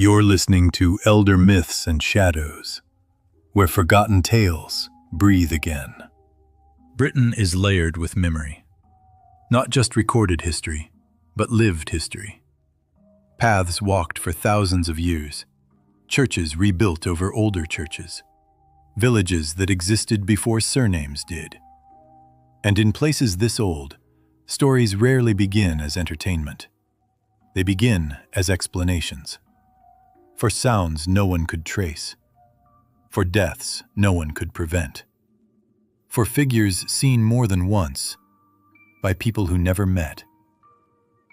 You're listening to Elder Myths and Shadows, where forgotten tales breathe again. Britain is layered with memory. Not just recorded history, but lived history. Paths walked for thousands of years, churches rebuilt over older churches, villages that existed before surnames did. And in places this old, stories rarely begin as entertainment. They begin as explanations. For sounds no one could trace. For deaths no one could prevent. For figures seen more than once by people who never met.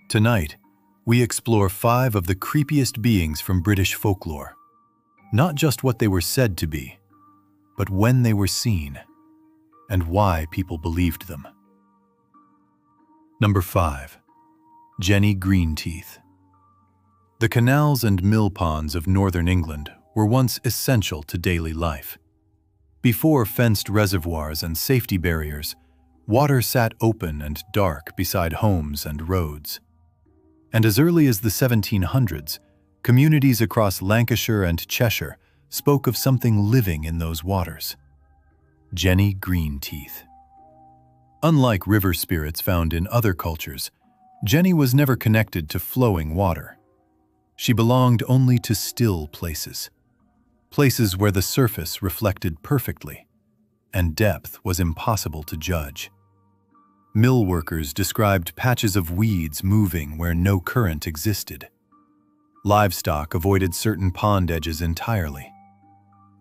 Tonight, we explore 5 of the creepiest beings from British folklore. Not just what they were said to be, but when they were seen, and why people believed them. Number 5. Jenny Greenteeth. The canals and mill ponds of northern England were once essential to daily life. Before fenced reservoirs and safety barriers, water sat open and dark beside homes and roads. And as early as the 1700s, communities across Lancashire and Cheshire spoke of something living in those waters. Jenny Greenteeth. Unlike river spirits found in other cultures, Jenny was never connected to flowing water. She belonged only to still places, places where the surface reflected perfectly, and depth was impossible to judge. Mill workers described patches of weeds moving where no current existed. Livestock avoided certain pond edges entirely.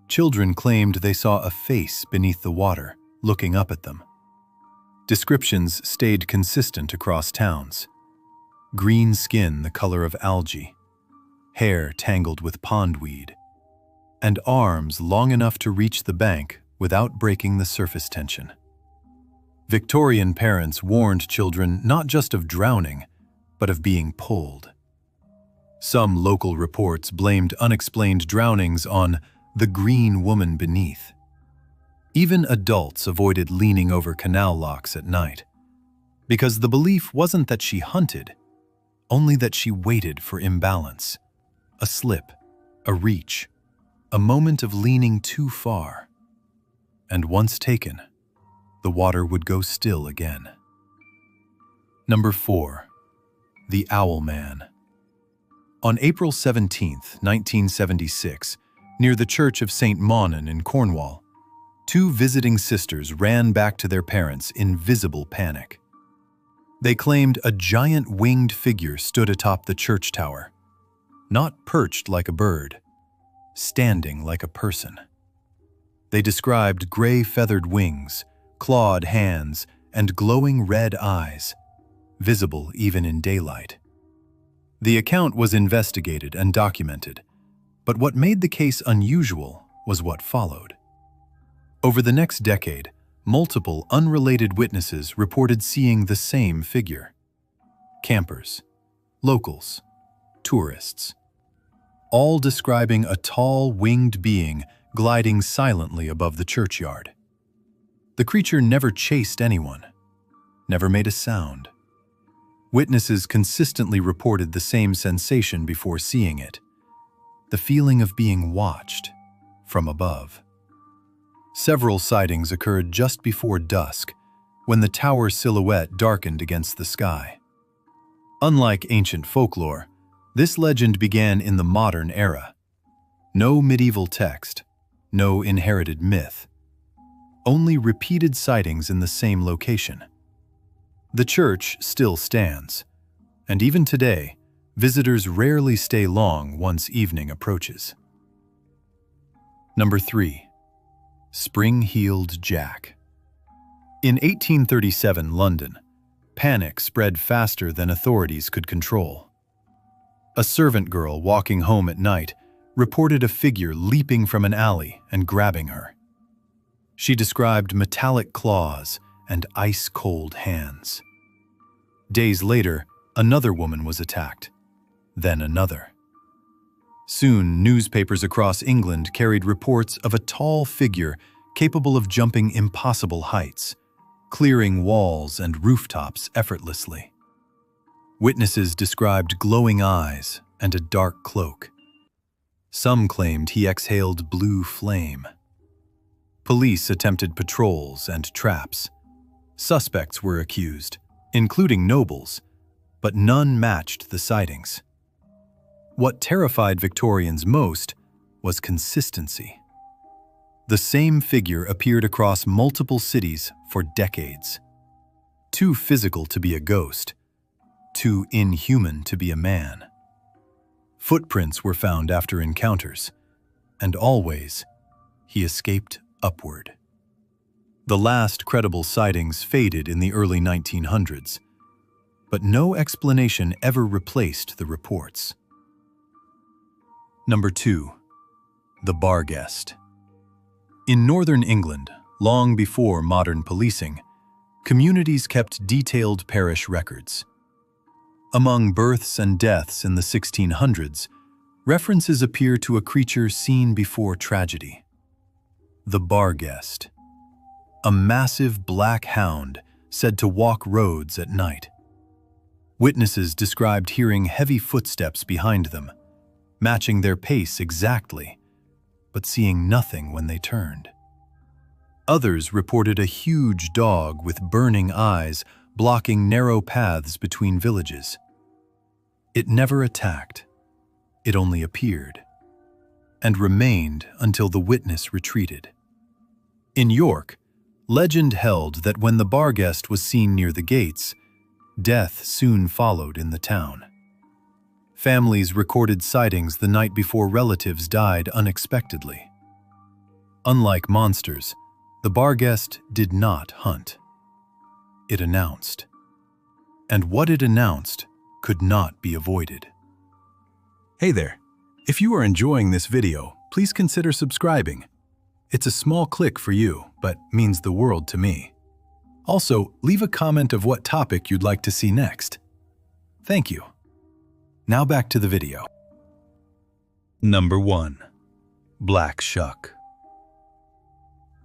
Children claimed they saw a face beneath the water, looking up at them. Descriptions stayed consistent across towns. Green skin the color of algae, hair tangled with pondweed, and arms long enough to reach the bank without breaking the surface tension. Victorian parents warned children not just of drowning, but of being pulled. Some local reports blamed unexplained drownings on the green woman beneath. Even adults avoided leaning over canal locks at night, because the belief wasn't that she hunted, only that she waited for imbalance. A slip, a reach, a moment of leaning too far. And once taken, the water would go still again. Number 4. The Owl Man. On April 17, 1976, near the Church of St. Monin in Cornwall, 2 visiting sisters ran back to their parents in visible panic. They claimed a giant winged figure stood atop the church tower, not perched like a bird, standing like a person. They described gray feathered wings, clawed hands, and glowing red eyes, visible even in daylight. The account was investigated and documented, but what made the case unusual was what followed. Over the next decade, multiple unrelated witnesses reported seeing the same figure. Campers, locals, tourists, all describing a tall, winged being gliding silently above the churchyard. The creature never chased anyone, never made a sound. Witnesses consistently reported the same sensation before seeing it, the feeling of being watched from above. Several sightings occurred just before dusk, when the tower silhouette darkened against the sky. Unlike ancient folklore, this legend began in the modern era. No medieval text, no inherited myth, only repeated sightings in the same location. The church still stands, and even today, visitors rarely stay long once evening approaches. Number 3. Spring-heeled Jack. In 1837 London, panic spread faster than authorities could control. A servant girl walking home at night reported a figure leaping from an alley and grabbing her. She described metallic claws and ice-cold hands. Days later, another woman was attacked, then another. Soon, newspapers across England carried reports of a tall figure capable of jumping impossible heights, clearing walls and rooftops effortlessly. Witnesses described glowing eyes and a dark cloak, Some claimed he exhaled blue flame. Police attempted patrols and traps. Suspects were accused, including nobles, but none matched the sightings. What terrified Victorians most was consistency. The same figure appeared across multiple cities for decades. Too physical to be a ghost, too inhuman to be a man. Footprints were found after encounters, and always he escaped upward. The last credible sightings faded in the early 1900s, but no explanation ever replaced the reports. Number 2. The Barghest. In northern England, long before modern policing, communities kept detailed parish records. Among births and deaths in the 1600s, references appear to a creature seen before tragedy. The Barghest, a massive black hound said to walk roads at night. Witnesses described hearing heavy footsteps behind them, matching their pace exactly, but seeing nothing when they turned. Others reported a huge dog with burning eyes blocking narrow paths between villages. It never attacked, it only appeared, and remained until the witness retreated. In York, legend held that when the Barghest was seen near the gates, death soon followed in the town. Families recorded sightings the night before relatives died unexpectedly. Unlike monsters, the Barghest did not hunt. It announced. And what it announced could not be avoided. Hey there! If you are enjoying this video, please consider subscribing. It's a small click for you, but means the world to me. Also, leave a comment of what topic you'd like to see next. Thank you. Now back to the video. Number 1. Black Shuck.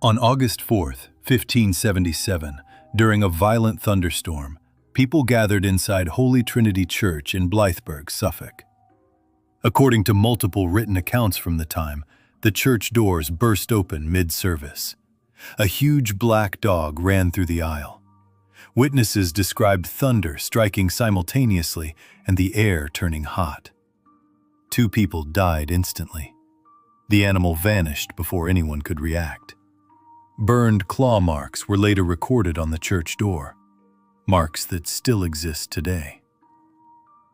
On August 4th, 1577, during a violent thunderstorm, people gathered inside Holy Trinity Church in Blythburgh, Suffolk. According to multiple written accounts from the time, the church doors burst open mid-service. A huge black dog ran through the aisle. Witnesses described thunder striking simultaneously and the air turning hot. 2 people died instantly. The animal vanished before anyone could react. Burned claw marks were later recorded on the church door, marks that still exist today.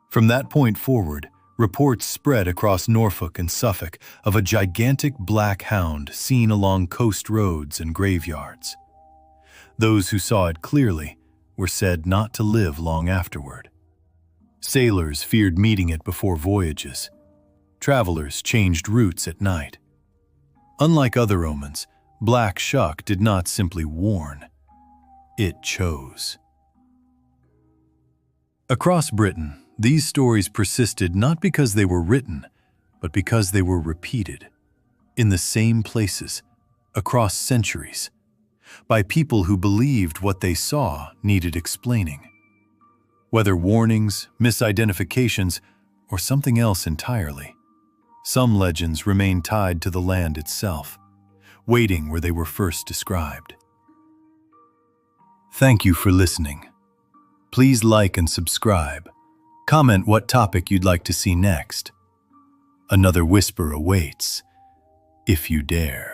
From that point forward, reports spread across Norfolk and Suffolk of a gigantic black hound seen along coast roads and graveyards. Those who saw it clearly were said not to live long afterward. Sailors feared meeting it before voyages. Travelers changed routes at night. Unlike other omens, Black Shuck did not simply warn, it chose. Across Britain, these stories persisted not because they were written, but because they were repeated, in the same places, across centuries, by people who believed what they saw needed explaining. Whether warnings, misidentifications, or something else entirely, some legends remain tied to the land itself, waiting where they were first described. Thank you for listening. Please like and subscribe. Comment what topic you'd like to see next. Another whisper awaits, if you dare.